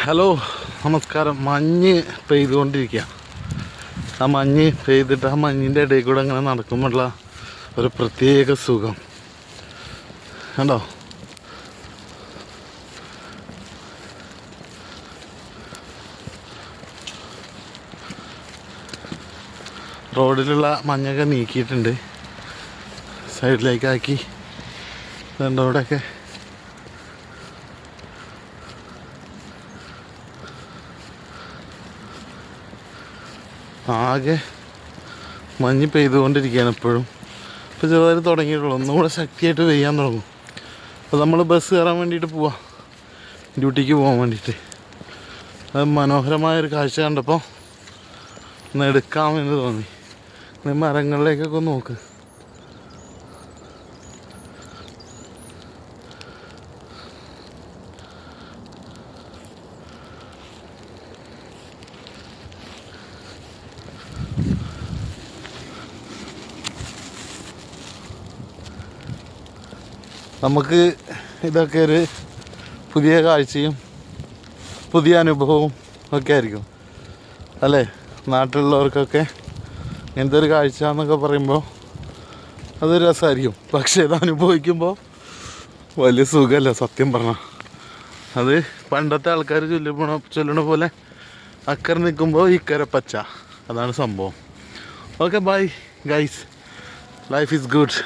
Hello നമസ്കാരം. മഞ്ഞ് പെയ്തുകൊണ്ടിരിക്കുക. ആ മഞ്ഞ് പെയ്തിട്ട് ആ മഞ്ഞിൻ്റെ ഇടയിൽ കൂടെ അങ്ങനെ നടക്കുമ്പോഴുള്ള ഒരു പ്രത്യേക സുഖം കണ്ടോ. റോഡിലുള്ള മഞ്ഞൊക്കെ നീക്കിയിട്ടുണ്ട്, സൈഡിലേക്കാക്കി. ഇതുണ്ട് ഇവിടെയൊക്കെ. ആകെ മഞ്ഞ് പെയ്തുകൊണ്ടിരിക്കുകയാണ് ഇപ്പോഴും. ഇപ്പോൾ ചെറുതായിട്ട് തുടങ്ങിയിട്ടുള്ളൂ, ഒന്നും കൂടെ ശക്തിയായിട്ട് പെയ്യാൻ തുടങ്ങും. അപ്പോൾ നമ്മൾ ബസ് കയറാൻ വേണ്ടിയിട്ട് പോവാം, ഡ്യൂട്ടിക്ക് പോകാൻ വേണ്ടിയിട്ട്. അത് മനോഹരമായൊരു കാഴ്ച കണ്ടപ്പോൾ ഒന്ന് എടുക്കാമെന്ന് തോന്നി. മരങ്ങളിലേക്കൊക്കെ ഒന്ന് നോക്ക്. നമുക്ക് ഇതൊക്കെ ഒരു പുതിയ കാഴ്ചയും പുതിയ അനുഭവവും ഒക്കെ ആയിരിക്കും അല്ലേ. നാട്ടിലുള്ളവർക്കൊക്കെ ഇങ്ങനത്തെ ഒരു കാഴ്ച എന്നൊക്കെ പറയുമ്പോൾ അതൊരു രസമായിരിക്കും. പക്ഷേ ഇത് അനുഭവിക്കുമ്പോൾ വലിയ സുഖമല്ല സത്യം പറഞ്ഞാൽ. അത് പണ്ടത്തെ ആൾക്കാർ ചൊല്ലണ പോലെ അക്കരെ നിൽക്കുമ്പോൾ ഇക്കരെ പച്ച, അതാണ് സംഭവം. Okay bye guys, life is good.